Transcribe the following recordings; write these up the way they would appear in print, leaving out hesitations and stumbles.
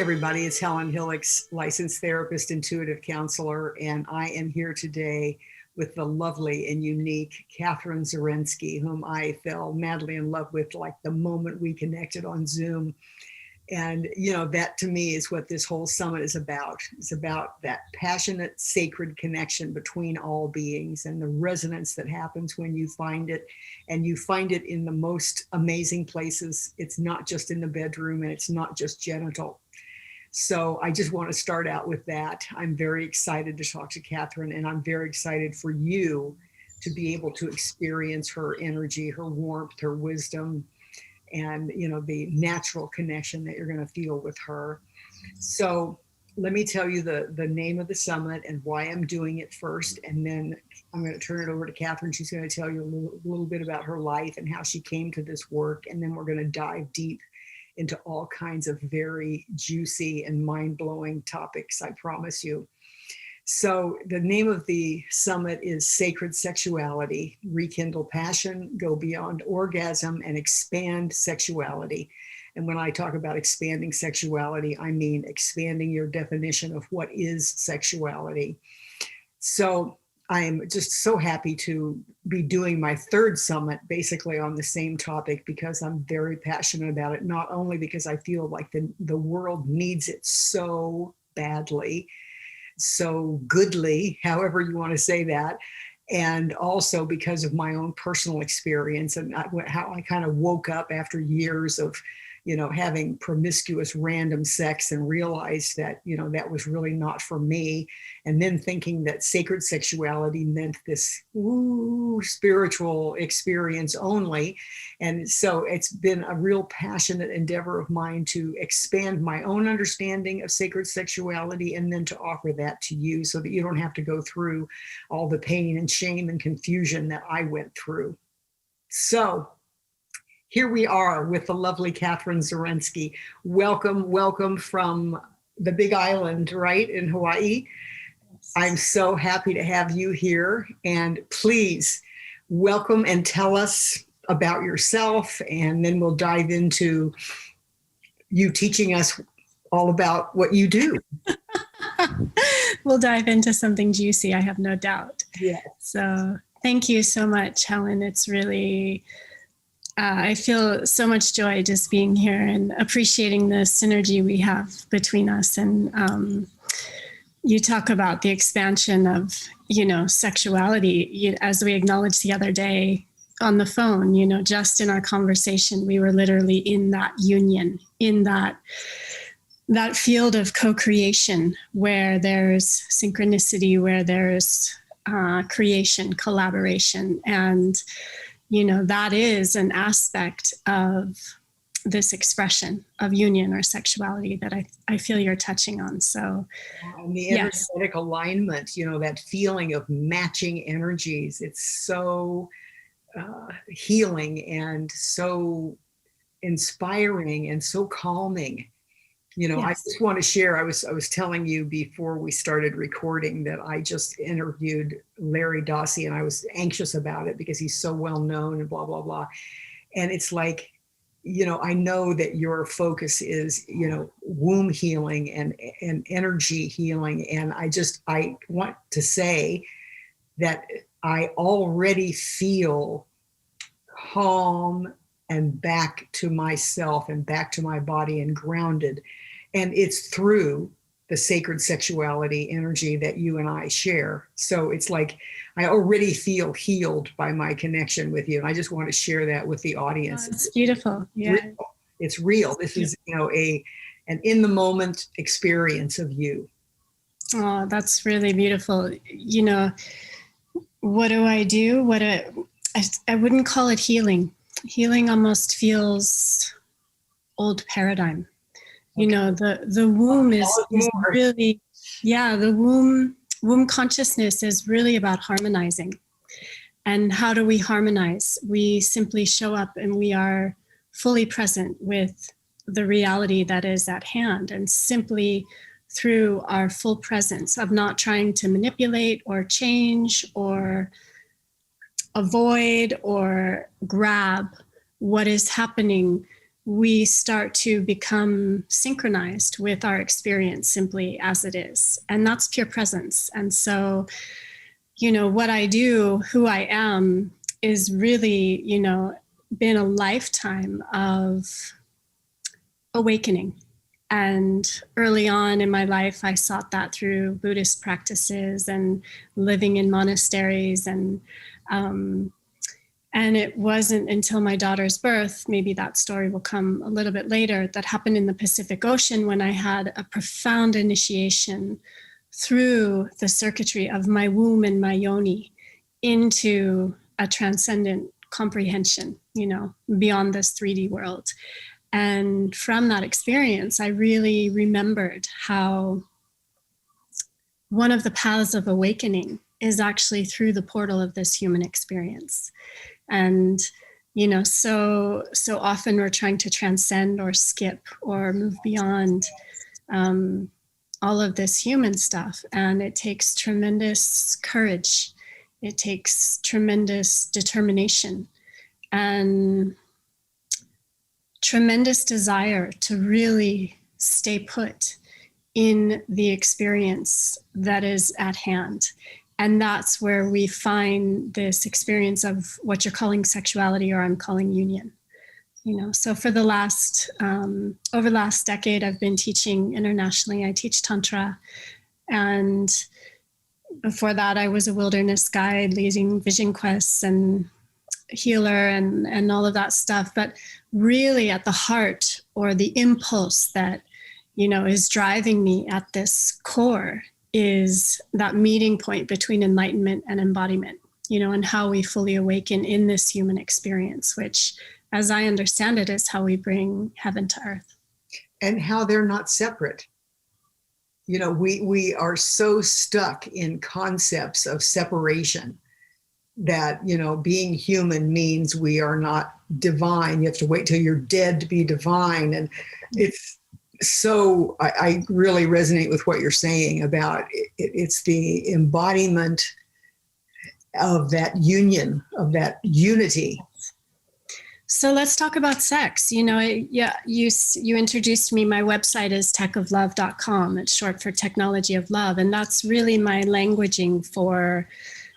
everybody, it's Helen Hillix, licensed therapist, intuitive counselor, and I am here today with the lovely and unique Kathrine Zorensky, whom I fell madly in love with like the moment we connected on Zoom. And, you know, that to me is what this whole summit is about. It's about that passionate, sacred connection between all beings and the resonance that happens when you find it. And you find it in the most amazing places. It's not just in the bedroom and it's not just genital. So I just want to start out with that. I'm very excited to talk to Kathrine, and I'm very excited for you to be able to experience her energy, her warmth, her wisdom, and the natural connection that you're going to feel with her. So let me tell you the name of the summit and why I'm doing it first, and then I'm going to turn it over to Kathrine. She's going to tell you a little bit about her life and how she came to this work, and then we're going to dive deep into all kinds of very juicy and mind-blowing topics, I promise you. So the name of the summit is Sacred Sexuality, Rekindle Passion, Go Beyond Orgasm, and Expand Sexuality. And when I talk about expanding sexuality, I mean expanding your definition of what is sexuality. So I'm just so happy to be doing my third summit basically on the same topic, because I'm very passionate about it, not only because I feel like the world needs it so badly, so goodly, however you want to say that, and also because of my own personal experience and how I kind of woke up after years of having promiscuous random sex and realized that, that was really not for me. And then thinking that sacred sexuality meant this spiritual experience only. And so it's been a real passionate endeavor of mine to expand my own understanding of sacred sexuality and then to offer that to you so that you don't have to go through all the pain and shame and confusion that I went through. So here we are with the lovely Kathrine Zorensky. Welcome, welcome from the Big Island, right, in Hawaii. I'm so happy to have you here. And please welcome and tell us about yourself, and then we'll dive into you teaching us all about what you do. We'll dive into something juicy, I have no doubt. Yeah. So thank you so much, Helen. It's really... I feel so much joy just being here and appreciating the synergy we have between us. And you talk about the expansion of, sexuality. As we acknowledged the other day on the phone, just in our conversation, we were literally in that union, in that field of co-creation where there's synchronicity, where there's creation, collaboration, and that is an aspect of this expression of union or sexuality that I feel you're touching on. So, and the energetic alignment, that feeling of matching energies, it's so healing and so inspiring and so calming. Yes. I just want to share, I was telling you before we started recording that I just interviewed Larry Dossey, and I was anxious about it because he's so well known and blah, blah, blah. And it's like, I know that your focus is, womb healing and energy healing. And I want to say that I already feel calm and back to myself and back to my body and grounded. And it's through the sacred sexuality energy that you and I share. So it's like, I already feel healed by my connection with you. And I just want to share that with the audience. Oh, it's beautiful. Yeah. It's real. This is, an in the moment experience of you. Oh, that's really beautiful. What do I do? I wouldn't call it healing. Healing almost feels old paradigm. Okay. The womb is really, the womb consciousness is really about harmonizing. And how do we harmonize? We simply show up and we are fully present with the reality that is at hand, and simply through our full presence of not trying to manipulate or change or avoid or grab what is happening we start to become synchronized with our experience simply as it is. And that's pure presence. And so, what I do, who I am, is really, been a lifetime of awakening. And early on in my life, I sought that through Buddhist practices and living in monasteries. And it wasn't until my daughter's birth, maybe that story will come a little bit later, that happened in the Pacific Ocean, when I had a profound initiation through the circuitry of my womb and my yoni into a transcendent comprehension, beyond this 3D world. And from that experience, I really remembered how one of the paths of awakening is actually through the portal of this human experience. And, so often we're trying to transcend or skip or move beyond all of this human stuff. And it takes tremendous courage. It takes tremendous determination and tremendous desire to really stay put in the experience that is at hand. And that's where we find this experience of what you're calling sexuality, or I'm calling union. So for the last, over the last decade, I've been teaching internationally. I teach Tantra. And before that, I was a wilderness guide leading vision quests and healer and all of that stuff. But really at the heart, or the impulse that, is driving me at this core, is that meeting point between enlightenment and embodiment, and how we fully awaken in this human experience, which, as I understand it, is how we bring heaven to earth. And how they're not separate. We are so stuck in concepts of separation that, being human means we are not divine. You have to wait till you're dead to be divine. And it's so, I really resonate with what you're saying about it's the embodiment of that union, of that unity. So let's talk about sex. You introduced me. My website is techoflove.com. It's short for Technology of Love. And that's really my languaging for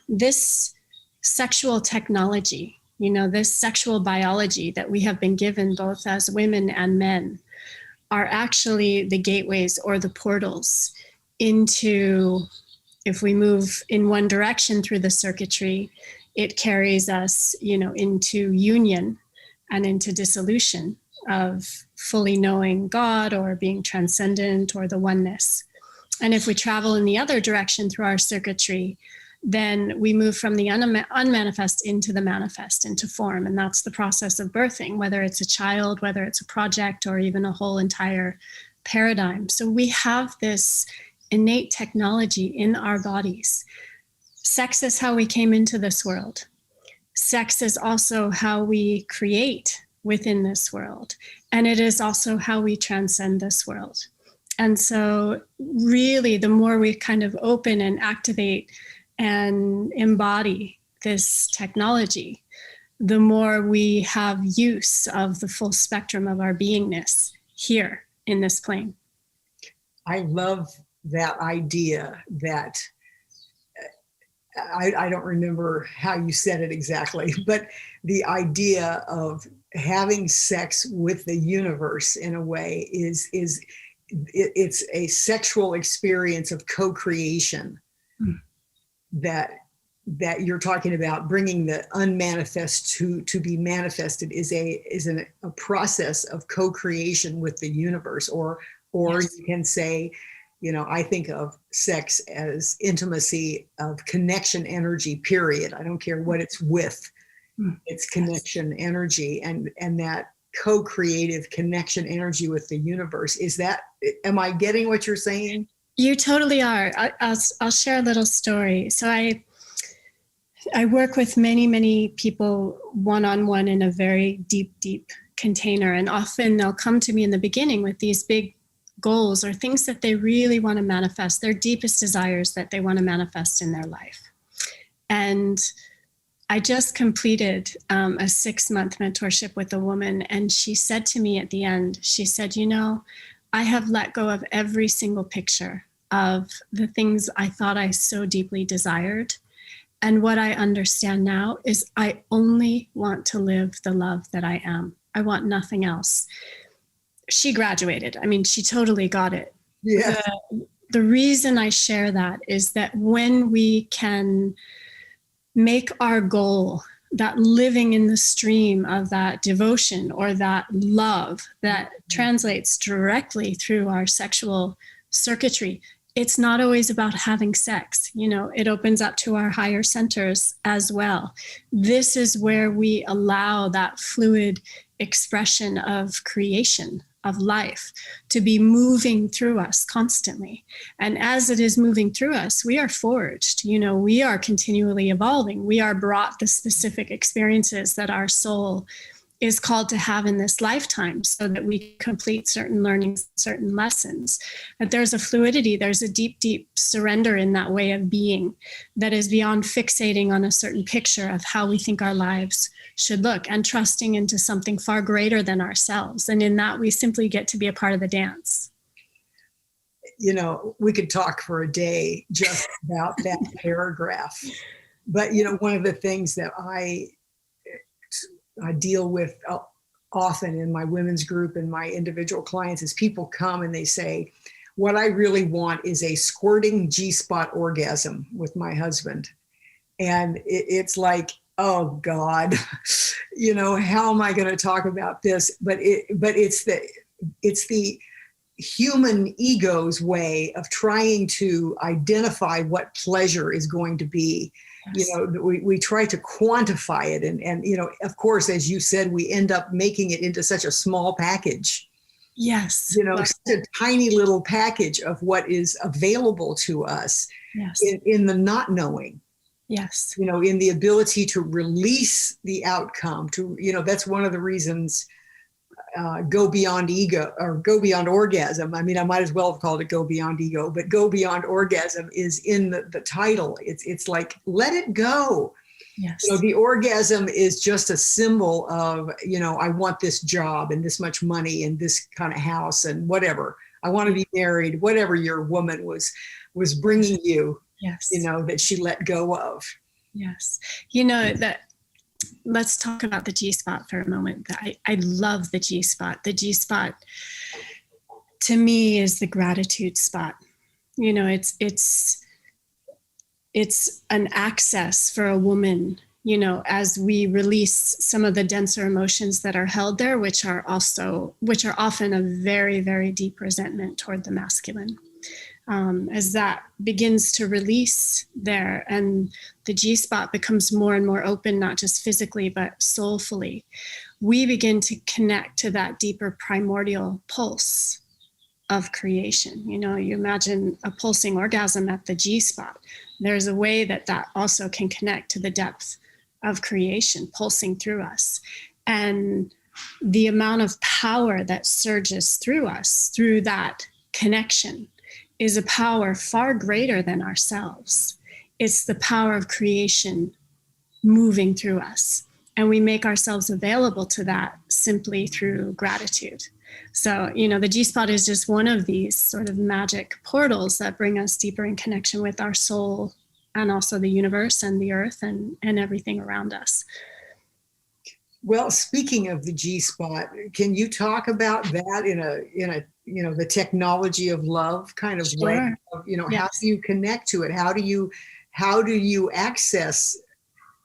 this sexual technology, this sexual biology that we have been given both as women and men, are actually the gateways or the portals into, if we move in one direction through the circuitry, it carries us, into union and into dissolution of fully knowing God or being transcendent or the oneness. And if we travel in the other direction through our circuitry, then we move from the unmanifest into the manifest, into form. And that's the process of birthing, whether it's a child, whether it's a project, or even a whole entire paradigm. So we have this innate technology in our bodies. Sex is how we came into this world. Sex is also how we create within this world. And it is also how we transcend this world. And so really, the more we kind of open and activate and embody this technology, the more we have use of the full spectrum of our beingness here in this plane. I love that idea that, I don't remember how you said it exactly, but the idea of having sex with the universe in a way it's a sexual experience of co-creation. That you're talking about, bringing the unmanifest to be manifested is a process of co-creation with the universe, or yes. You can say, I think of sex as intimacy of connection energy, period. I don't care what it's with. It's connection energy, and that co-creative connection energy with the universe. Am I getting what you're saying? You totally are. I'll share a little story. So I work with many, many people one-on-one in a very deep, deep container. And often they'll come to me in the beginning with these big goals or things that they really want to manifest, their deepest desires that they want to manifest in their life. And I just completed a 6-month mentorship with a woman, and she said to me at the end, she said, you know, I have let go of every single picture of the things I thought I so deeply desired. And what I understand now is I only want to live the love that I am. I want nothing else. She graduated. I mean, she totally got it. Yeah. The reason I share that is that when we can make our goal that living in the stream of that devotion or that love that translates directly through our sexual circuitry, it's not always about having sex. You know, it opens up to our higher centers as well. This is where we allow that fluid expression of creation, of life, to be moving through us constantly. And as it is moving through us, we are forged, you know, we are continually evolving. We are brought the specific experiences that our soul is called to have in this lifetime so that we complete certain learnings, certain lessons. But there's a fluidity, there's a deep, deep surrender in that way of being that is beyond fixating on a certain picture of how we think our lives should look and trusting into something far greater than ourselves. And in that, we simply get to be a part of the dance. You know, we could talk for a day just about that paragraph. But, you know, one of the things that I deal with often in my women's group and my individual clients is people come and they say, what I really want is a squirting G-spot orgasm with my husband. And it's like, oh God, you know, how am I going to talk about this? But it's the human ego's way of trying to identify what pleasure is going to be. Yes. You know, we try to quantify it. And, you know, of course, as you said, we end up making it into such a small package. Yes. You know, such a tiny little package of what is available to us. Yes. In the not knowing. Yes. You know, in the ability to release the outcome, to, you know, that's one of the reasons go beyond ego or go beyond orgasm. I mean, I might as well have called it go beyond ego, but go beyond orgasm is in the title. It's like, let it go. Yes. You know, the orgasm is just a symbol of, you know, I want this job and this much money and this kind of house and whatever. I want to be married, whatever your woman was bringing you, yes. You know, that she let go of. Yes. You know, that let's talk about the G-spot for a moment. I love the G-spot. The G-spot to me is the gratitude spot. You know, it's an access for a woman, you know, as we release some of the denser emotions that are held there, which are often a very, very deep resentment toward the masculine. As that begins to release there and the G-spot becomes more and more open, not just physically, but soulfully, we begin to connect to that deeper primordial pulse of creation. You know, you imagine a pulsing orgasm at the G-spot. There's a way that also can connect to the depth of creation pulsing through us. And the amount of power that surges through us through that connection is a power far greater than ourselves. It's the power of creation moving through us. And we make ourselves available to that simply through gratitude. So, you know, the G-spot is just one of these sort of magic portals that bring us deeper in connection with our soul and also the universe and the earth and everything around us. Well, speaking of the G-spot, can you talk about that in a you know, the technology of love kind of way? You know, yes. How do you connect to it? How do you access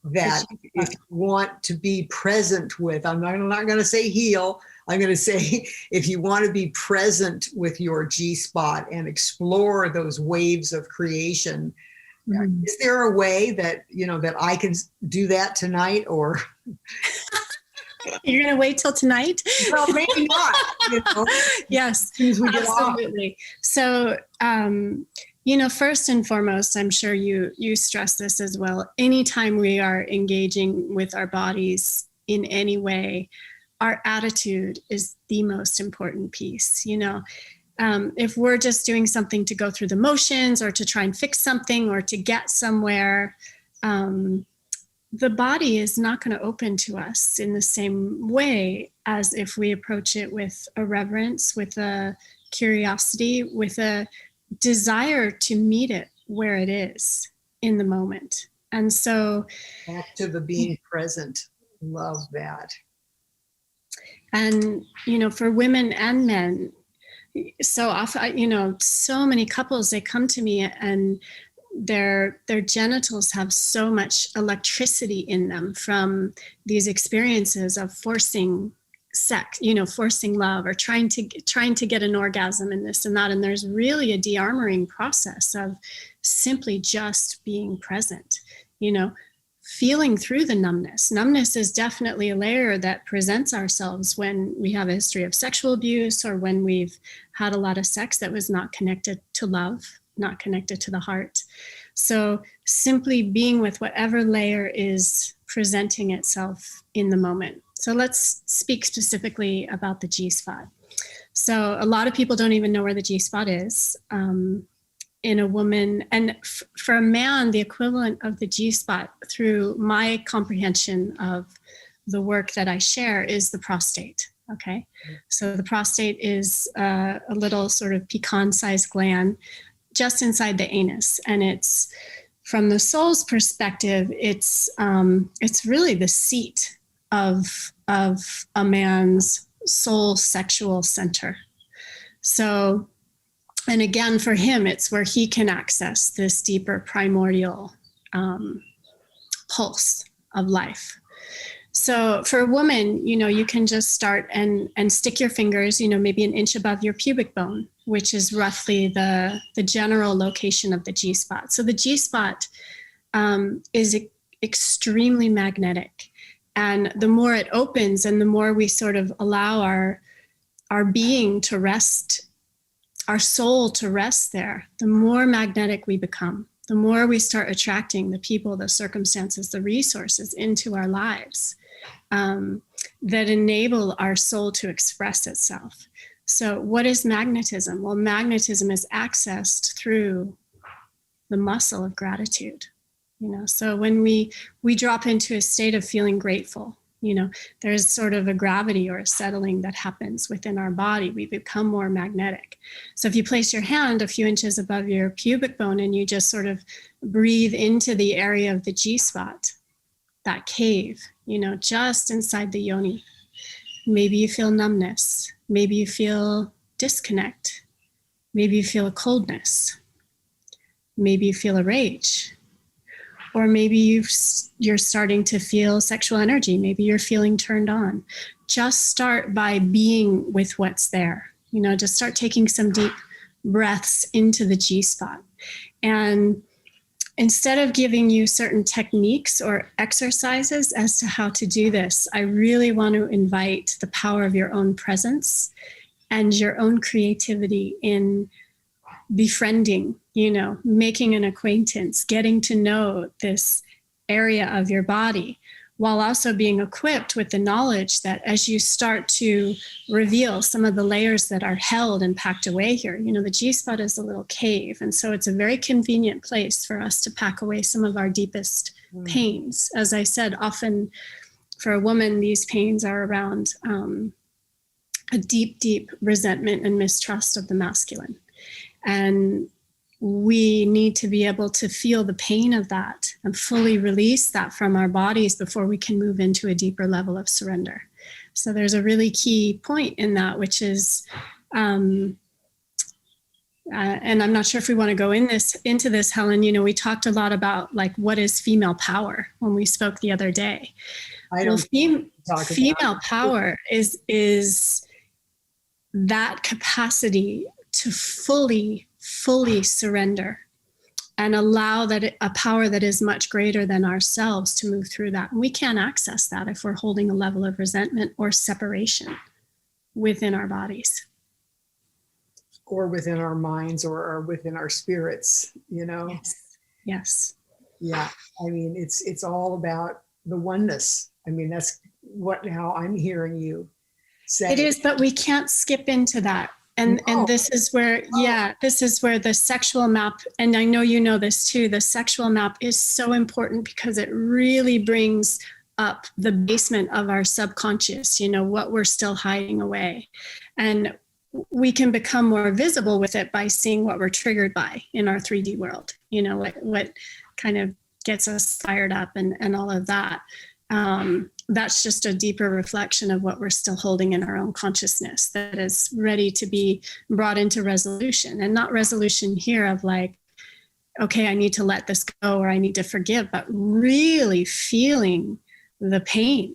that if you want to be present with? I'm not going to say heal. I'm going to say if you want to be present with your G-spot and explore those waves of creation, is there a way that, you know, that I can do that tonight or? You're going to wait till tonight? Well, maybe not. You know? Yes, absolutely. So, you know, first and foremost, I'm sure you stress this as well. Anytime we are engaging with our bodies in any way, our attitude is the most important piece. You know, if we're just doing something to go through the motions or to try and fix something or to get somewhere, the body is not going to open to us in the same way as if we approach it with a reverence, with a curiosity, with a desire to meet it where it is in the moment. And so back to the being present. Love that. And, you know, for women and men, so often, you know, so many couples, they come to me and their genitals have so much electricity in them from these experiences of forcing sex, you know, forcing love, or trying to get an orgasm and this and that. And there's really a de-armoring process of simply just being present, you know, feeling through the numbness. Numbness is definitely a layer that presents ourselves when we have a history of sexual abuse, or when we've had a lot of sex that was not connected to love, not connected to the heart. So simply being with whatever layer is presenting itself in the moment. So let's speak specifically about the G-spot. So a lot of people don't even know where the G-spot is. In a woman, and for a man, the equivalent of the G-spot, through my comprehension of the work that I share, is the prostate. Okay, so the prostate is a little sort of pecan-sized gland just inside the anus, and it's, from the soul's perspective, it's really the seat of a man's soul sexual center. So, and again, for him, it's where he can access this deeper primordial pulse of life. So for a woman, you know, you can just start and stick your fingers, you know, maybe an inch above your pubic bone, which is roughly the general location of the G-spot. So the G-spot is extremely magnetic. And the more it opens and the more we sort of allow our being to rest, our soul to rest there, the more magnetic we become, the more we start attracting the people, the circumstances, the resources into our lives that enable our soul to express itself. So what is magnetism? Well, magnetism is accessed through the muscle of gratitude. You know, so when we drop into a state of feeling grateful, you know, there's sort of a gravity or a settling that happens within our body. We become more magnetic. So if you place your hand a few inches above your pubic bone and you just sort of breathe into the area of the G-spot, that cave, you know, just inside the yoni, maybe you feel numbness, maybe you feel disconnect, maybe you feel a coldness, maybe you feel a rage. Or maybe you're starting to feel sexual energy. Maybe you're feeling turned on. Just start by being with what's there. You know, just start taking some deep breaths into the G-spot. And instead of giving you certain techniques or exercises as to how to do this, I really want to invite the power of your own presence and your own creativity in befriending, you know, making an acquaintance, getting to know this area of your body, while also being equipped with the knowledge that as you start to reveal some of the layers that are held and packed away here, you know, the G-spot is a little cave. And so it's a very convenient place for us to pack away some of our deepest pains. As I said, often for a woman, these pains are around a deep, deep resentment and mistrust of the masculine. And we need to be able to feel the pain of that and fully release that from our bodies before we can move into a deeper level of surrender. So there's a really key point in that, which is, and I'm not sure if we want to go into this, Helen. You know, we talked a lot about like what is female power when we spoke the other day. Female power is that capacity to fully surrender and allow that a power that is much greater than ourselves to move through that. And we can't access that if we're holding a level of resentment or separation within our bodies. Or within our minds or within our spirits, you know? Yes. Yeah. I mean, it's all about the oneness. I mean, that's how I'm hearing you say. It is, but we can't skip into that And this is where, this is where the sexual map, and I know you know this too, the sexual map is so important because it really brings up the basement of our subconscious, what we're still hiding away. And we can become more visible with it by seeing what we're triggered by in our 3D world, what kind of gets us fired up and all of that. That's just a deeper reflection of what we're still holding in our own consciousness that is ready to be brought into resolution, and not resolution here of like, okay, I need to let this go or I need to forgive, but really feeling the pain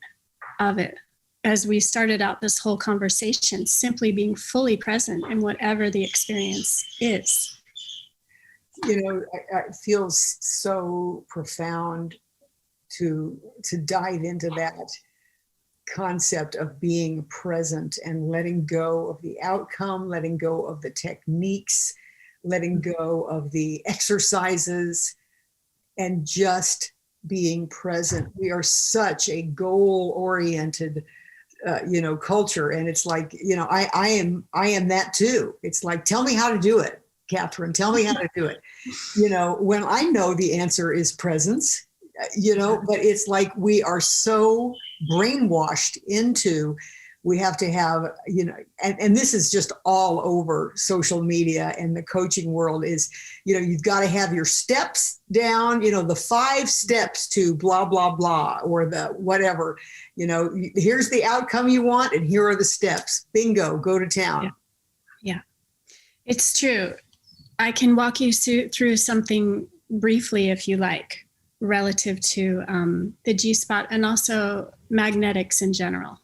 of it. As we started out this whole conversation, simply being fully present in whatever the experience is. It feels so profound to dive into that concept of being present and letting go of the outcome, letting go of the techniques, letting go of the exercises, and just being present. We are such a goal-oriented culture, and it's like, I am that too. It's like, tell me how to do it, Kathrine, tell me how to do it. When I know the answer is presence, but it's like we are so brainwashed into, we have to have, and this is just all over social media and the coaching world is, you've got to have your steps down, the 5 steps to blah, blah, blah, or the whatever, here's the outcome you want and here are the steps. Bingo, go to town. Yeah. It's true. I can walk you through something briefly if you like, relative to the G-spot and also magnetics in general.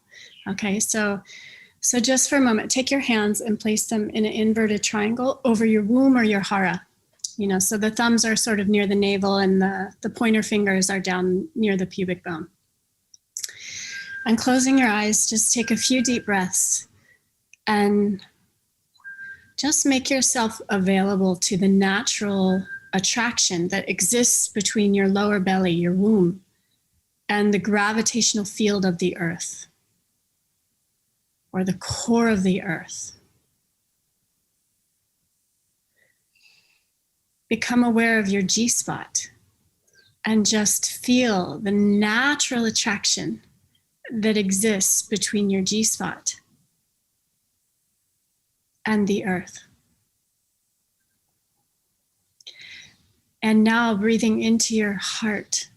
Okay, so just for a moment, take your hands and place them in an inverted triangle over your womb or your hara. So the thumbs are sort of near the navel and the pointer fingers are down near the pubic bone. And closing your eyes, just take a few deep breaths and just make yourself available to the natural attraction that exists between your lower belly, your womb, and the gravitational field of the earth, or the core of the earth. Become aware of your G-spot and just feel the natural attraction that exists between your G-spot and the earth. And now breathing into your heart,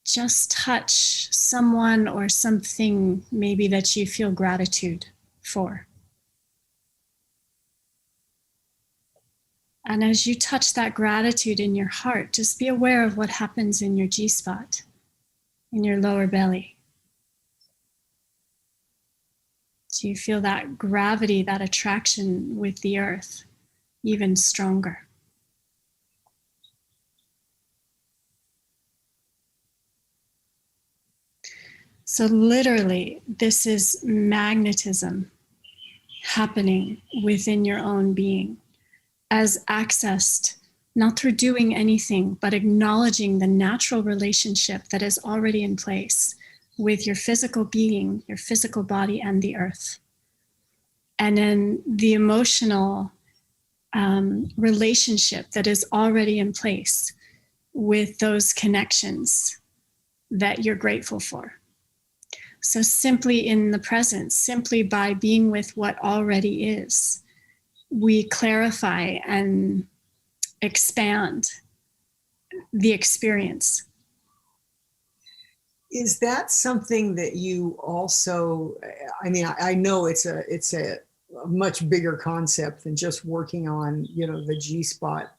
just touch someone or something maybe that you feel gratitude for. And as you touch that gratitude in your heart, just be aware of what happens in your G-spot, in your lower belly. Do you feel that gravity, that attraction with the earth even stronger? So literally, this is magnetism happening within your own being, as accessed not through doing anything, but acknowledging the natural relationship that is already in place with your physical being, your physical body, and the earth. And then the emotional relationship that is already in place with those connections that you're grateful for. So simply in the present, simply by being with what already is, we clarify and expand the experience. Is that something that you also, I know it's a much bigger concept than just working on, the G-spot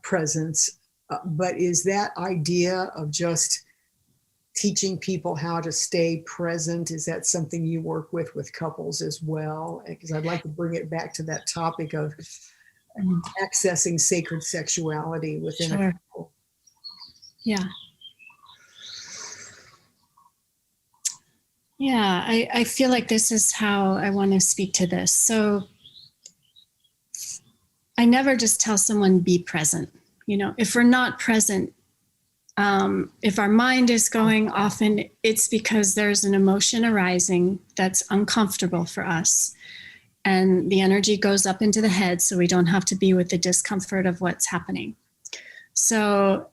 presence, but is that idea of just teaching people how to stay present, is that something you work with couples as well? Because I'd like to bring it back to that topic of accessing sacred sexuality within a couple. Yeah. Yeah, I feel like this is how I want to speak to this. So I never just tell someone be present. If we're not present, If our mind is going, often it's because there's an emotion arising that's uncomfortable for us. And the energy goes up into the head, so we don't have to be with the discomfort of what's happening. So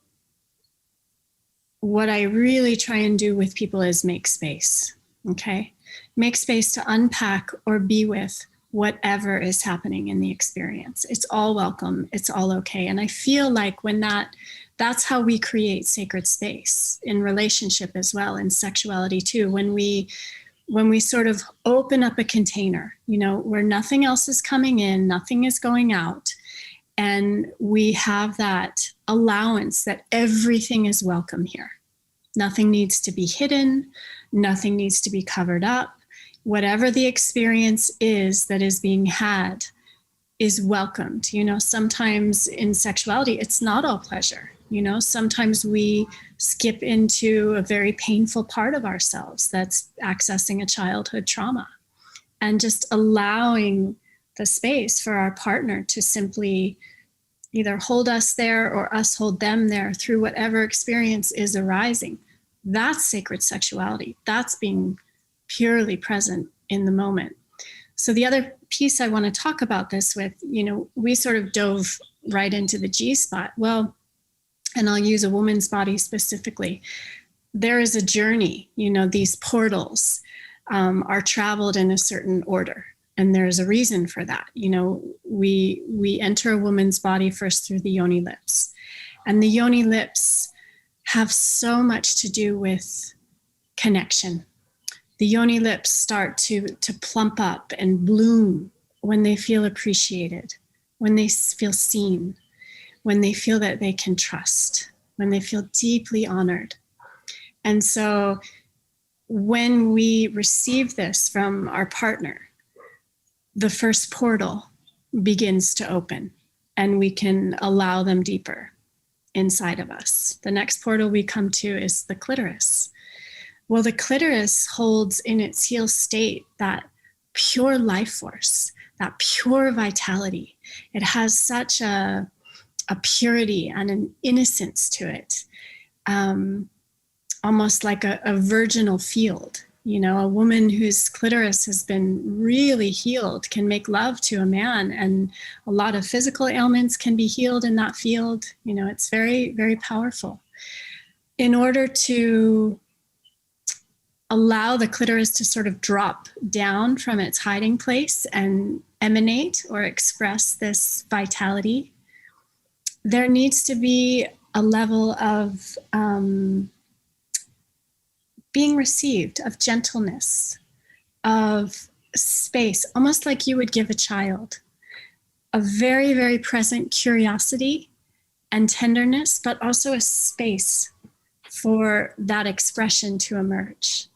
what I really try and do with people is make space, okay? Make space to unpack or be with whatever is happening in the experience. It's all welcome. It's all okay. And I feel like when that's how we create sacred space in relationship as well, in sexuality too. When we sort of open up a container, where nothing else is coming in, nothing is going out, and we have that allowance that everything is welcome here. Nothing needs to be hidden. Nothing needs to be covered up. Whatever the experience is that is being had is welcomed. Sometimes in sexuality, it's not all pleasure. Sometimes we skip into a very painful part of ourselves that's accessing a childhood trauma, and just allowing the space for our partner to simply either hold us there or us hold them there through whatever experience is arising. That's sacred sexuality. That's being purely present in the moment. So the other piece I want to talk about this with, we sort of dove right into the G spot. Well, and I'll use a woman's body specifically. There is a journey, these portals are traveled in a certain order. And there's a reason for that. We enter a woman's body first through the yoni lips. And the yoni lips have so much to do with connection. The yoni lips start to plump up and bloom when they feel appreciated, when they feel seen, when they feel that they can trust, when they feel deeply honored. And so when we receive this from our partner, the first portal begins to open and we can allow them deeper inside of us. The next portal we come to is the clitoris. Well, the clitoris holds in its heel state that pure life force, that pure vitality. It has such a purity and an innocence to it, almost like a virginal field. A woman whose clitoris has been really healed can make love to a man, and a lot of physical ailments can be healed in that field. It's very, very powerful. In order to allow the clitoris to sort of drop down from its hiding place and emanate or express this vitality, there needs to be a level of being received, of gentleness, of space, almost like you would give a child, a very, very present curiosity and tenderness, but also a space for that expression to emerge.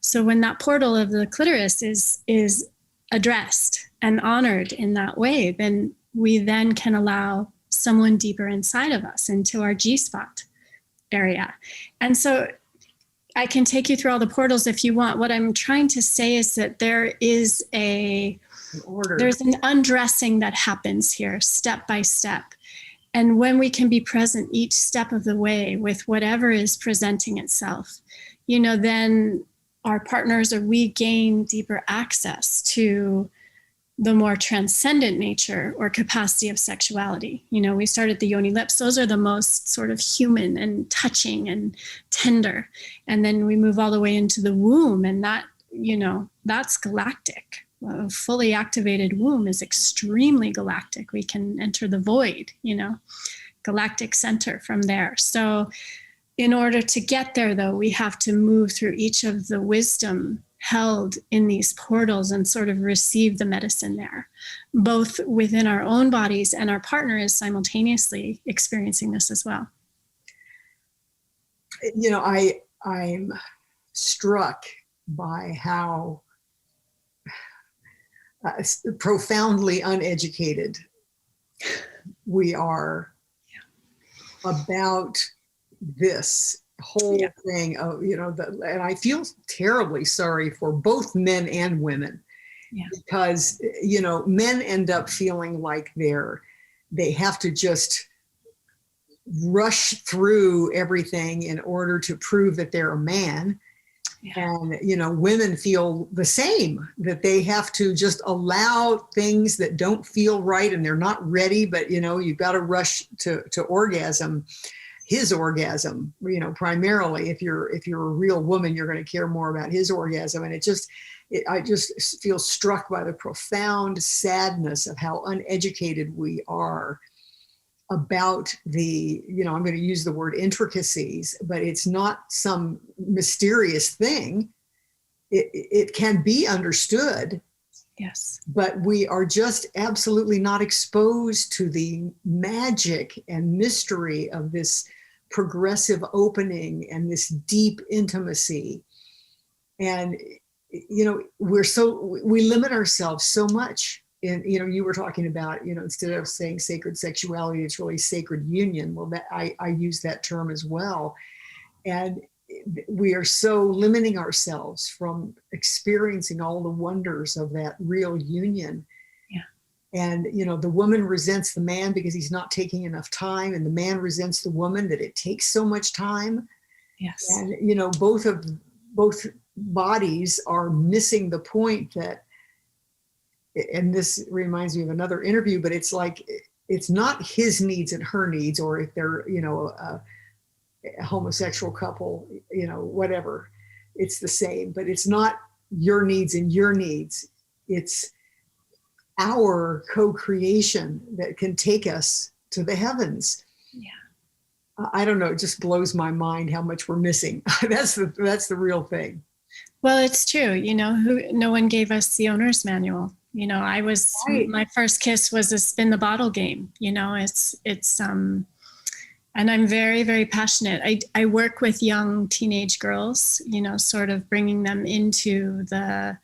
So when that portal of the clitoris is addressed and honored in that way, then we then can allow someone deeper inside of us into our G-spot area. And so I can take you through all the portals if you want. What I'm trying to say is that there is there's an undressing that happens here step by step. And when we can be present each step of the way with whatever is presenting itself, then our partners or we gain deeper access to the more transcendent nature or capacity of sexuality. We start at the yoni lips. Those are the most sort of human and touching and tender. And then we move all the way into the womb, and that, that's galactic. A fully activated womb is extremely galactic. We can enter the void, galactic center from there. So in order to get there, though, we have to move through each of the wisdom held in these portals and sort of receive the medicine there, both within our own bodies, and our partner is simultaneously experiencing this as well. I'm struck by how profoundly uneducated we are about this whole thing of, and I feel terribly sorry for both men and women, because, men end up feeling like they have to just rush through everything in order to prove that they're a man. Yeah. And, you know, women feel the same, that they have to just allow things that don't feel right and they're not ready, but, you know, you've got to rush to orgasm, his orgasm, you know, primarily. If you're a real woman, you're going to care more about his orgasm. And I just feel struck by the profound sadness of how uneducated we are about the, you know, I'm going to use the word intricacies, but it's not some mysterious thing. It can be understood. Yes. But we are just absolutely not exposed to the magic and mystery of this progressive opening and this deep intimacy. And, you know, we limit ourselves so much. And, you know, you were talking about, you know, instead of saying sacred sexuality, it's really sacred union. Well, that I use that term as well. And we are so limiting ourselves from experiencing all the wonders of that real union. Yeah. And, you know, the woman resents the man because he's not taking enough time, and the man resents the woman that it takes so much time. Yes. And, you know, both bodies are missing the point that, and this reminds me of another interview, but it's like, it's not his needs and her needs, or if they're, you know, a homosexual couple, you know, whatever, it's the same, but it's not your needs and your needs. It's our co-creation that can take us to the heavens. Yeah. I don't know. It just blows my mind how much we're missing. That's the real thing. Well, it's true. You know, no one gave us the owner's manual. You know, Right. My first kiss was a spin the bottle game. You know, it's and I'm very, very passionate. I work with young teenage girls, you know, sort of bringing them into the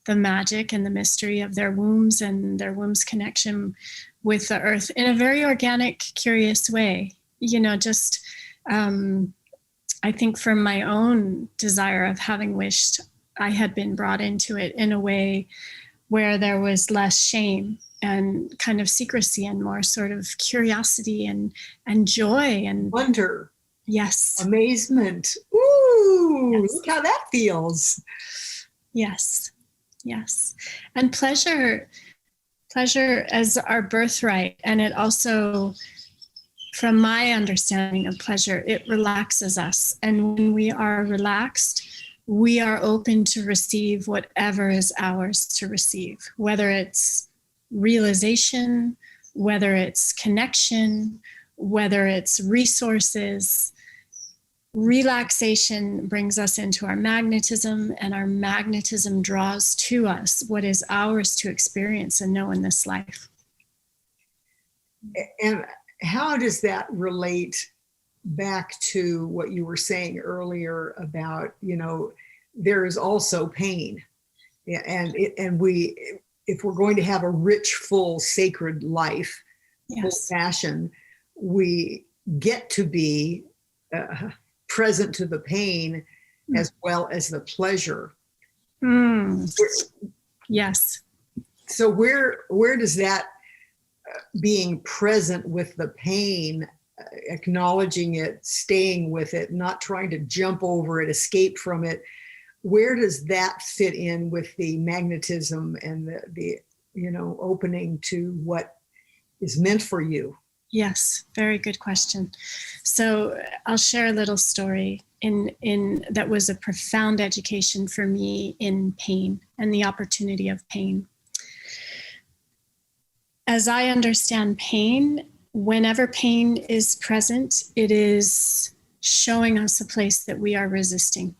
magic and the mystery of their wombs and their womb's connection with the earth in a very organic, curious way. You know, just I think from my own desire of having wished I had been brought into it in a way where there was less shame and kind of secrecy and more sort of curiosity and joy and wonder. Yes. Amazement. Ooh, yes. Look how that feels. Yes. Yes. And pleasure as our birthright. And it also, from my understanding of pleasure, it relaxes us. And when we are relaxed, we are open to receive whatever is ours to receive, whether it's realization, whether it's connection, whether it's resources. Relaxation brings us into our magnetism, and our magnetism draws to us what is ours to experience and know in this life. And how does that relate back to what you were saying earlier about, you know, there is also pain, and if we're going to have a rich, full, sacred life, yes. full passion, we get to be present to the pain as well as the pleasure. Yes. So where does that being present with the pain, acknowledging it, staying with it, not trying to jump over it, escape from it, where does that fit in with the magnetism and the you know, opening to what is meant for you? Yes, very good question. So I'll share a little story in that was a profound education for me in pain and the opportunity of pain. As I understand pain, whenever pain is present, it is showing us a place that we are resisting.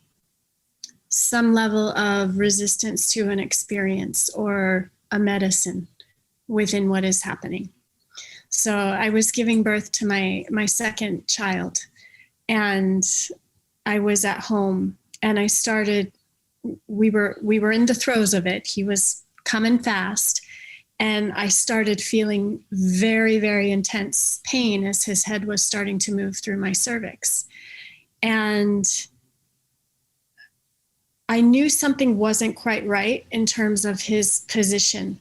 Some level of resistance to an experience or a medicine within what is happening. So I was giving birth to my second child, and I was at home, and I started, we were in the throes of it. He was coming fast, and I started feeling very, very intense pain as his head was starting to move through my cervix. And I knew something wasn't quite right in terms of his position.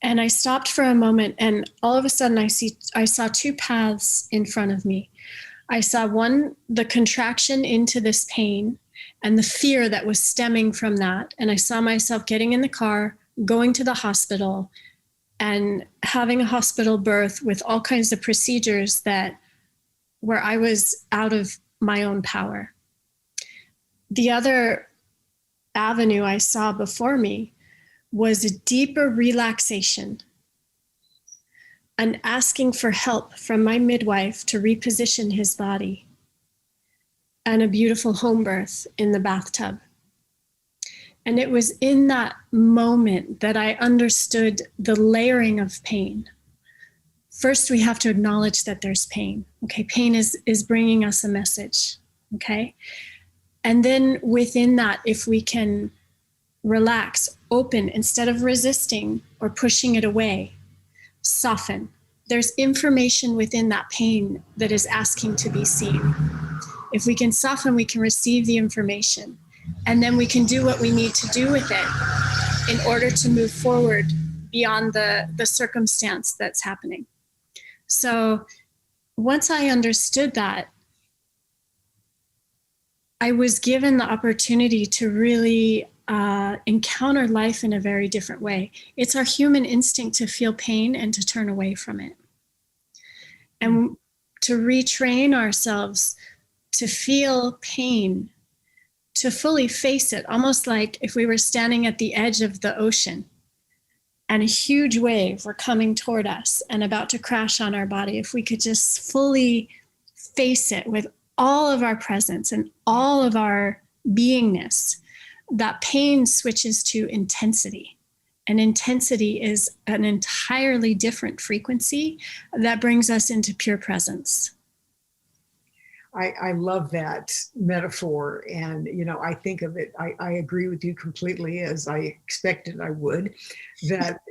And I stopped for a moment, and all of a sudden I saw two paths in front of me. I saw one, the contraction into this pain and the fear that was stemming from that. And I saw myself getting in the car, going to the hospital, and having a hospital birth with all kinds of procedures that where I was out of my own power. The other avenue I saw before me was a deeper relaxation and asking for help from my midwife to reposition his body, and a beautiful home birth in the bathtub. And it was in that moment that I understood the layering of pain. First, we have to acknowledge that there's pain. Okay, pain is bringing us a message. Okay, and then within that, if we can relax, open, instead of resisting or pushing it away, soften. There's information within that pain that is asking to be seen. If we can soften, we can receive the information, and then we can do what we need to do with it in order to move forward beyond the circumstance that's happening. So once I understood that, I was given the opportunity to really encounter life in a very different way. It's our human instinct to feel pain and to turn away from it. And to retrain ourselves to feel pain, to fully face it, almost like if we were standing at the edge of the ocean and a huge wave were coming toward us and about to crash on our body. If we could just fully face it with all of our presence and all of our beingness, that pain switches to intensity. And intensity is an entirely different frequency that brings us into pure presence. I love that metaphor. And, I think of it, I agree with you completely, as I expected I would, that,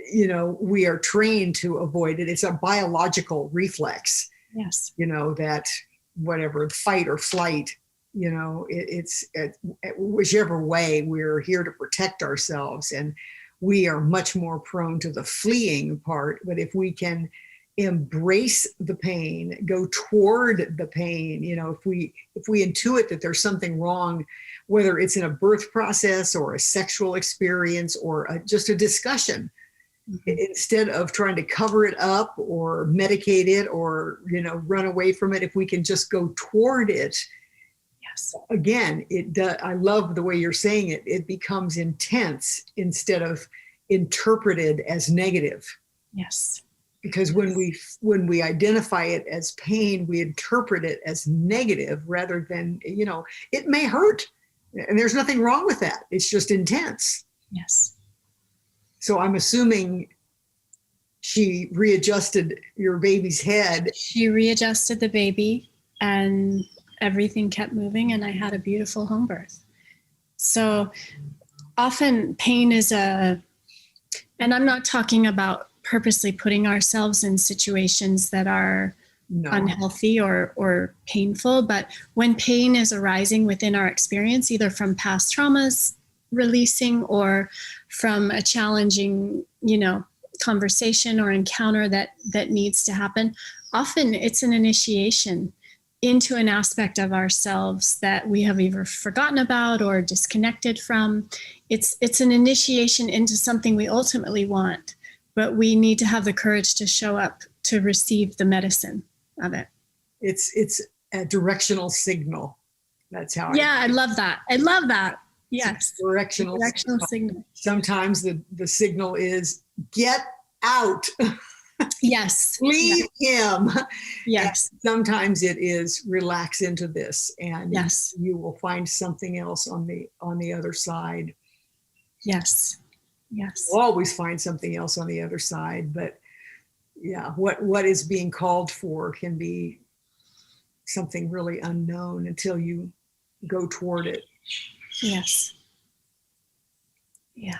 we are trained to avoid it. It's a biological reflex. Yes. That whatever, fight or flight, it's whichever way, we're here to protect ourselves. And we are much more prone to the fleeing part. But if we can embrace the pain, go toward the pain, if we intuit that there's something wrong, whether it's in a birth process or a sexual experience or just a discussion, instead of trying to cover it up or medicate it or run away from it, if we can just go toward it. Yes. Again, I love the way you're saying it. It becomes intense instead of interpreted as negative. Yes. Because when we identify it as pain, we interpret it as negative rather than, it may hurt. And there's nothing wrong with that. It's just intense. Yes. So I'm assuming she readjusted your baby's head. She readjusted the baby and everything kept moving, and I had a beautiful home birth. So often pain is and I'm not talking about purposely putting ourselves in situations that are unhealthy or painful, but when pain is arising within our experience, either from past traumas releasing or from a challenging, conversation or encounter that needs to happen, often it's an initiation into an aspect of ourselves that we have either forgotten about or disconnected from. It's an initiation into something we ultimately want, but we need to have the courage to show up to receive the medicine of it. It's a directional signal. That's how. I love that. I love that. Yes. Directional signal. Sometimes the signal is get out. Yes. Leave him. Yes. And sometimes it is relax into this, and yes, you will find something else on the other side. Yes. Yes. You'll always find something else on the other side, but what is being called for can be something really unknown until you go toward it. Yes. Yeah.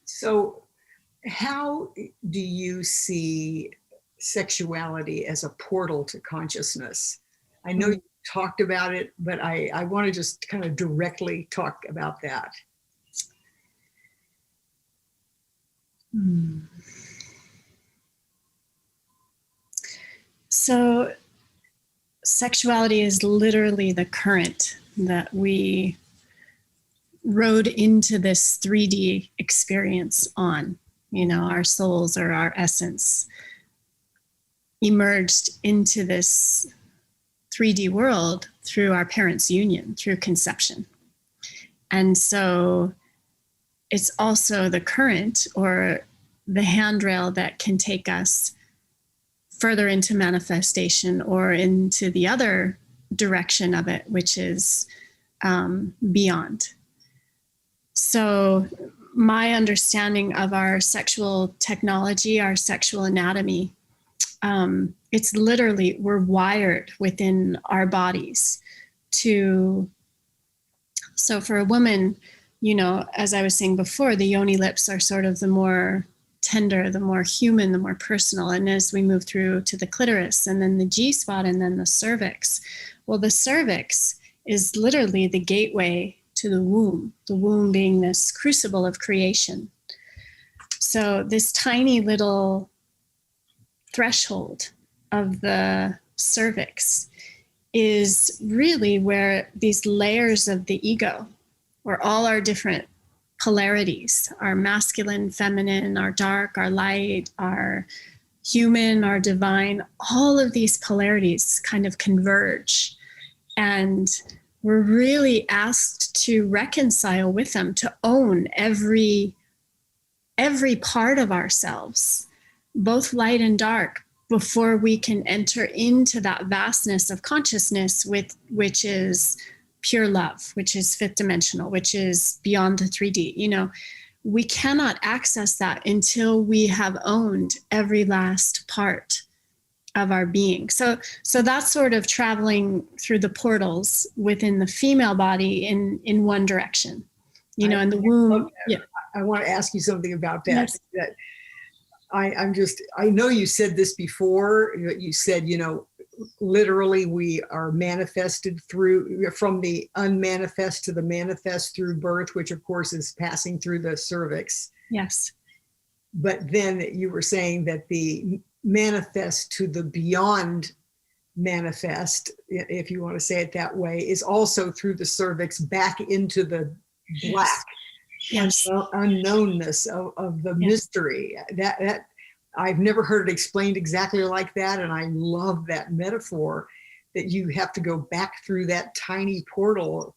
So how do you see sexuality as a portal to consciousness? I know you talked about it, but I want to just kind of directly talk about that. Hmm. So sexuality is literally the current that we rode into this 3D experience on. You know, our souls or our essence emerged into this 3D world through our parents' union, through conception. And so it's also the current or the handrail that can take us further into manifestation or into the other direction of it, which is beyond. So my understanding of our sexual technology, our sexual anatomy, it's literally, we're wired within our bodies to, so for a woman, you know, as I was saying before, the yoni lips are sort of the more tender, the more human, the more personal. And as we move through to the clitoris and then the G spot and then the cervix, well, the cervix is literally the gateway to the womb being this crucible of creation. So this tiny little threshold of the cervix is really where these layers of the ego, or all our different polarities, our masculine, feminine, our dark, our light, our human, our divine, all of these polarities kind of converge. And we're really asked to reconcile with them, to own every part of ourselves, both light and dark, before we can enter into that vastness of consciousness which is pure love, which is fifth dimensional, which is beyond the 3D. You know, we cannot access that until we have owned every last part of our being. So that's sort of traveling through the portals within the female body in one direction, you know, in the womb. Yeah. I want to ask you something about that. Yes. That I know you said this before. You said, you know, literally we are manifested from the unmanifest to the manifest through birth, which of course is passing through the cervix. Yes. But then you were saying that the manifest to the beyond manifest, if you want to say it that way, is also through the cervix back into the black. Yes. Unknownness of the mystery. That I've never heard it explained exactly like that, and I love that metaphor that you have to go back through that tiny portal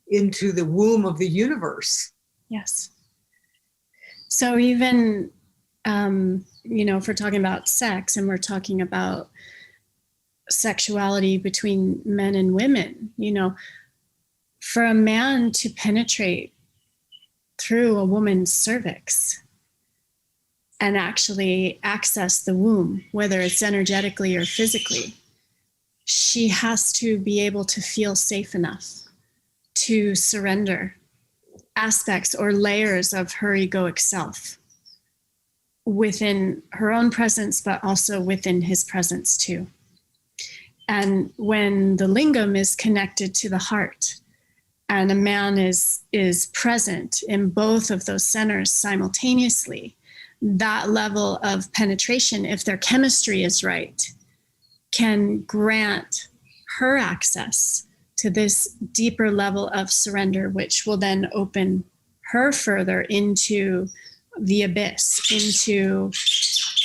into the womb of the universe. Yes. So even you know, if we're talking about sex and we're talking about sexuality between men and women, you know, for a man to penetrate through a woman's cervix and actually access the womb, whether it's energetically or physically, she has to be able to feel safe enough to surrender aspects or layers of her egoic self within her own presence, but also within his presence too. And when the lingam is connected to the heart, and a man is present in both of those centers simultaneously, that level of penetration, if their chemistry is right, can grant her access to this deeper level of surrender, which will then open her further into the abyss, into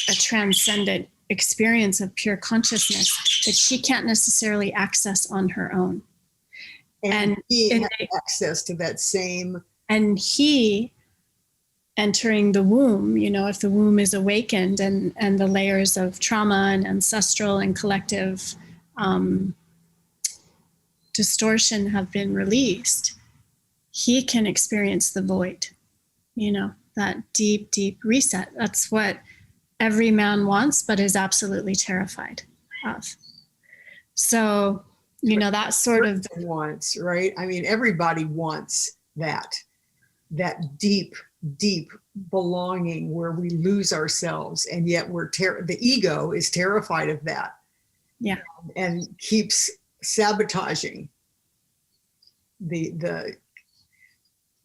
a transcendent experience of pure consciousness that she can't necessarily access on her own. And he has access to that same. And he entering the womb, you know, if the womb is awakened and the layers of trauma and ancestral and collective distortion have been released, he can experience the void, you know, that deep, deep reset. That's what every man wants, but is absolutely terrified of. So, you know, that sort of wants, right? I mean, everybody wants that deep, deep belonging where we lose ourselves, and yet the ego is terrified of that. Yeah. And keeps sabotaging the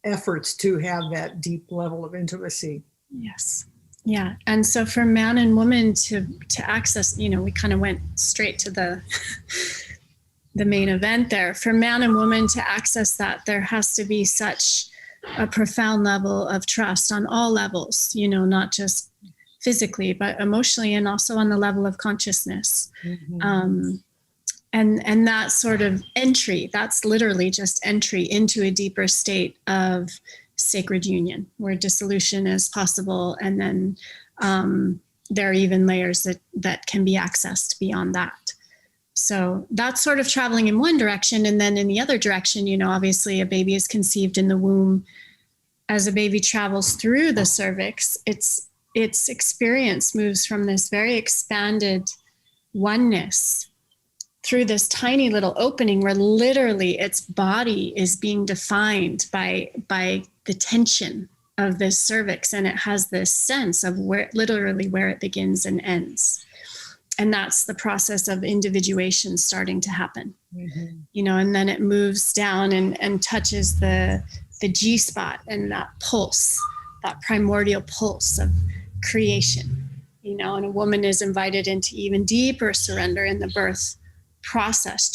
efforts to have that deep level of intimacy. Yes. Yeah. And so for man and woman to access, we kind of went straight to the main event there. For man and woman to access that, there has to be such a profound level of trust on all levels, not just physically, but emotionally, and also on the level of consciousness. Mm-hmm. And that sort of entry, that's literally just entry into a deeper state of sacred union, where dissolution is possible. And then there are even layers that can be accessed beyond that. So that's sort of traveling in one direction. And then in the other direction, obviously a baby is conceived in the womb. As a baby travels through the cervix, its experience moves from this very expanded oneness through this tiny little opening where literally its body is being defined by the tension of this cervix. And it has this sense of where it begins and ends. And that's the process of individuation starting to happen. Mm-hmm. And then it moves down and touches the G spot and that pulse, that primordial pulse of creation, and a woman is invited into even deeper surrender in the birth process.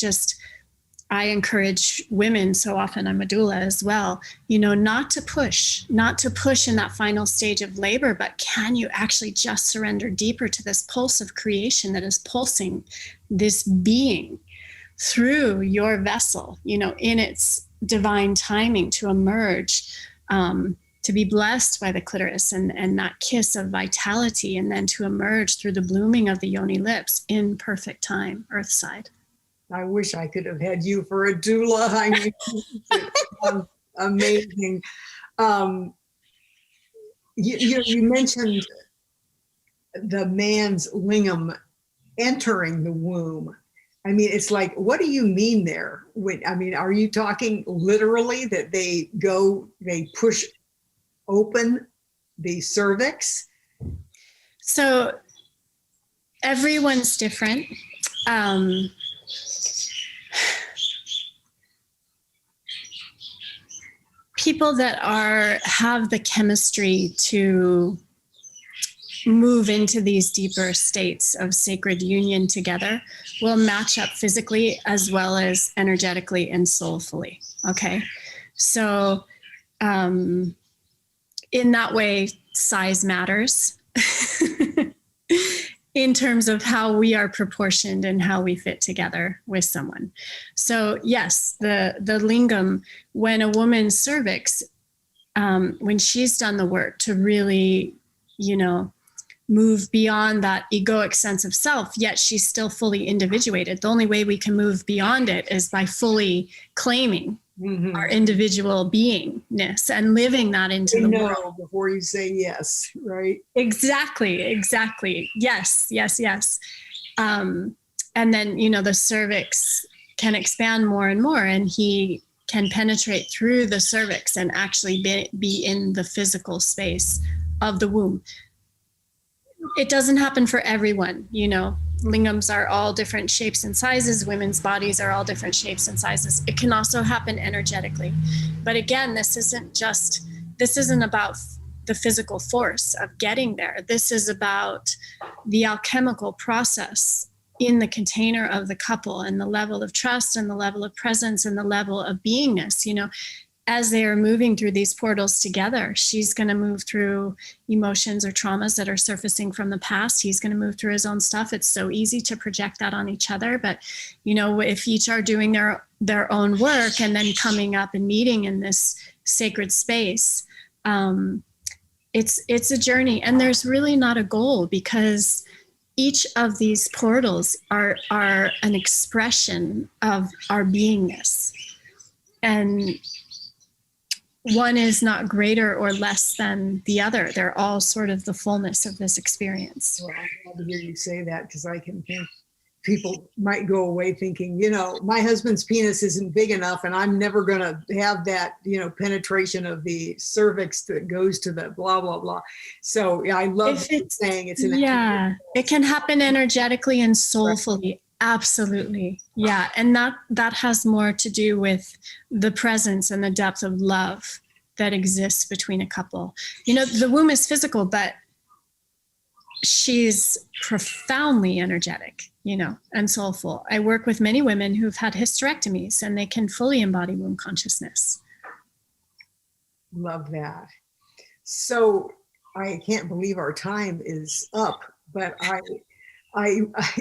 I encourage women, so often I'm a doula as well, not to push in that final stage of labor, but can you actually just surrender deeper to this pulse of creation that is pulsing this being through your vessel, in its divine timing to emerge, to be blessed by the clitoris and that kiss of vitality, and then to emerge through the blooming of the yoni lips in perfect time, earthside. I wish I could have had you for a doula. I mean, it's amazing. You mentioned the man's lingam entering the womb. I mean, it's like, what do you mean there? Are you talking literally that they push open the cervix? So everyone's different. People that have the chemistry to move into these deeper states of sacred union together will match up physically as well as energetically and soulfully. Okay. So, in that way, size matters in terms of how we are proportioned and how we fit together with someone. So yes, the lingam, when a woman's cervix, when she's done the work to really, move beyond that egoic sense of self, yet she's still fully individuated. The only way we can move beyond it is by fully claiming mm-hmm. our individual beingness and living that into the world. Before you say yes, right? Exactly. Yes. And then, the cervix can expand more and more, and he can penetrate through the cervix and actually be in the physical space of the womb. It doesn't happen for everyone, lingams are all different shapes and sizes. Women's bodies are all different shapes and sizes. It can also happen energetically. But again, this isn't about the physical force of getting there. This is about the alchemical process in the container of the couple and the level of trust and the level of presence and the level of beingness, as they are moving through these portals together. She's going to move through emotions or traumas that are surfacing from the past. He's going to move through his own stuff. It's so easy to project that on each other. But, if each are doing their own work and then coming up and meeting in this sacred space, it's a journey. And there's really not a goal, because each of these portals are an expression of our beingness. And one is not greater or less than the other. They're all sort of the fullness of this experience. Well, I'm glad to hear you say that, because I can think people might go away thinking, my husband's penis isn't big enough and I'm never going to have that, penetration of the cervix that goes to the blah, blah, blah. So I love saying it's an it can happen energetically and soulfully. Right. Absolutely. Yeah. And that has more to do with the presence and the depth of love that exists between a couple. You know, the womb is physical, but she's profoundly energetic, you know, and soulful. I work with many women who've had hysterectomies and they can fully embody womb consciousness. Love that. So I can't believe our time is up, but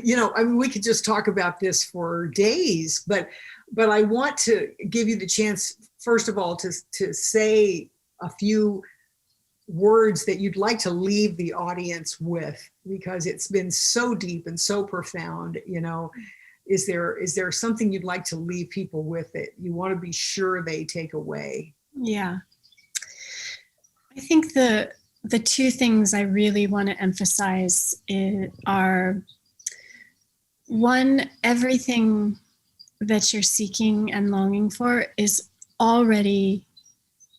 you know, I mean, we could just talk about this for days, but I want to give you the chance, first of all, to say a few words that you'd like to leave the audience with, because it's been so deep and so profound. You know, is there something you'd like to leave people with that you want to be sure they take away? Yeah. I think the two things I really want to emphasize are, one, everything that you're seeking and longing for is already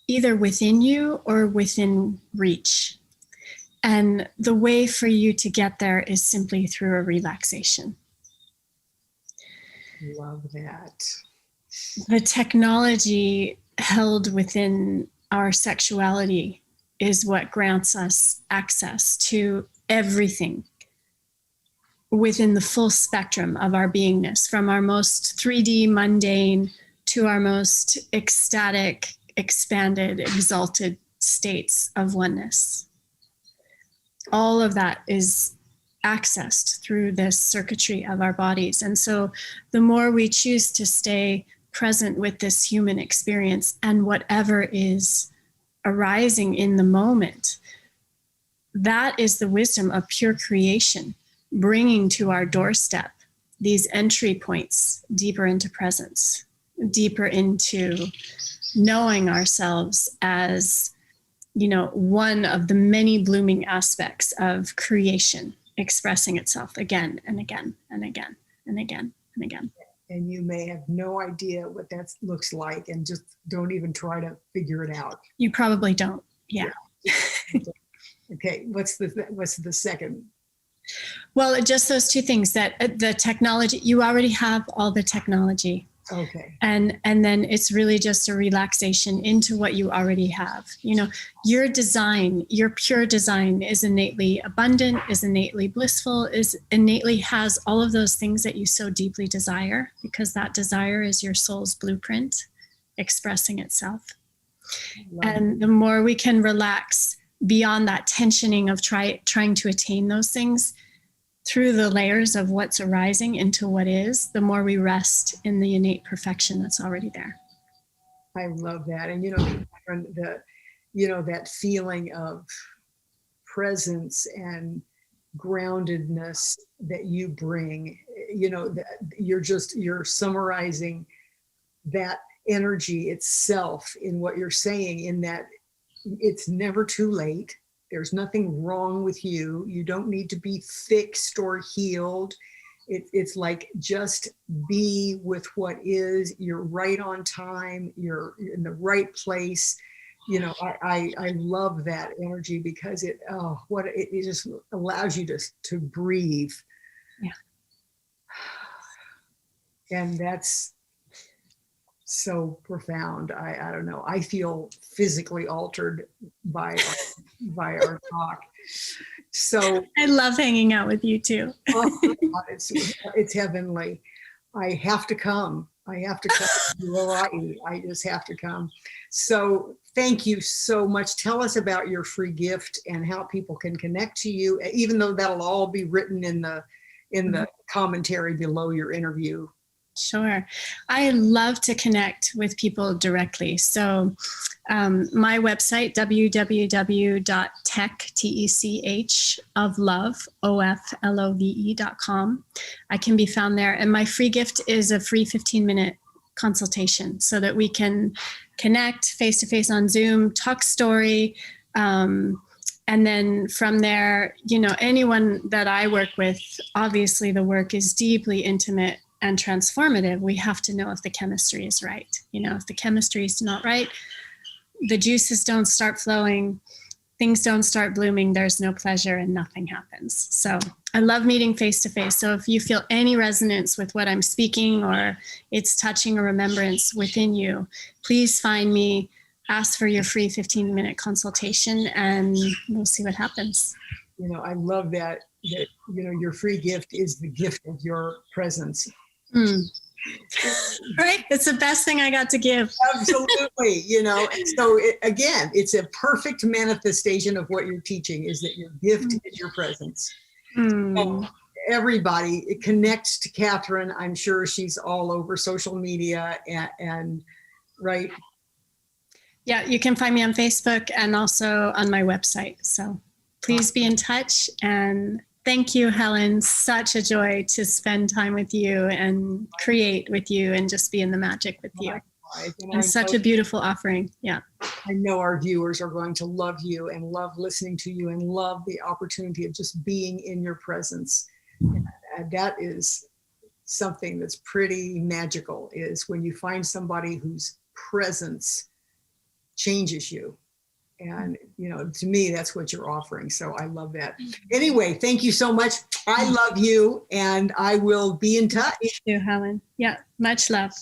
either within you or within reach. And the way for you to get there is simply through a relaxation. Love that. The technology held within our sexuality is what grants us access to everything within the full spectrum of our beingness, from our most 3D mundane to our most ecstatic, expanded, exalted states of oneness. All of that is accessed through this circuitry of our bodies. And so the more we choose to stay present with this human experience and whatever is arising in the moment, that is the wisdom of pure creation, bringing to our doorstep these entry points deeper into presence, deeper into knowing ourselves as, you know, one of the many blooming aspects of creation expressing itself again and again and again and again and again. And you may have no idea what that looks like, and just don't even try to figure it out. You probably don't. Yeah. Okay. What's the second? Well, just those two things, that the technology, you already have all the technology. Okay. And then it's really just a relaxation into what you already have. You know, your design, your pure design is innately abundant, is innately blissful, is innately has all of those things that you so deeply desire, because that desire is your soul's blueprint expressing itself. And the more we can relax beyond that tensioning of trying to attain those things through the layers of what's arising into what is, the more we rest in the innate perfection that's already there. I love that. And, you know, that feeling of presence and groundedness that you bring, you know, that you're summarizing that energy itself in what you're saying, in that it's never too late. There's nothing wrong with you. You don't need to be fixed or healed. It's like, just be with what is. You're right on time. You're in the right place. You know, I love that energy, because it just allows you to breathe. Yeah. And that's so profound. I don't know. I feel physically altered by our talk. So I love hanging out with you too. Oh, God, it's heavenly. I have to come. I have to come to Hawaii. I just have to come. So thank you so much. Tell us about your free gift and how people can connect to you, even though that'll all be written in the commentary below your interview. Sure. I love to connect with people directly. So my website, www.techoflove.com. I can be found there. And my free gift is a free 15-minute consultation so that we can connect face-to-face on Zoom, talk story. And then from there, you know, anyone that I work with, obviously the work is deeply intimate and transformative. We have to know if the chemistry is right. You know, if the chemistry is not right, the juices don't start flowing, things don't start blooming, there's no pleasure and nothing happens. So I love meeting face to face. So if you feel any resonance with what I'm speaking, or it's touching a remembrance within you, please find me. ask for your free 15-minute consultation, and we'll see what happens. You know, I love that, you know, your free gift is the gift of your presence. Right? It's the best thing I got to give. Absolutely. You know, and so again, it's a perfect manifestation of what you're teaching, is that your gift is your presence. So everybody connects to Kathrine. I'm sure she's all over social media and right. Yeah, you can find me on Facebook and also on my website. So please be in touch. And thank you, Helen. Such a joy to spend time with you and create with you and just be in the magic with you. And such a beautiful offering. Yeah. I know our viewers are going to love you and love listening to you and love the opportunity of just being in your presence. And that is something that's pretty magical, is when you find somebody whose presence changes you. And, you know, to me, that's what you're offering. So I love that. Anyway, thank you so much. I love you, and I will be in touch. You too, Helen. Yeah, much love.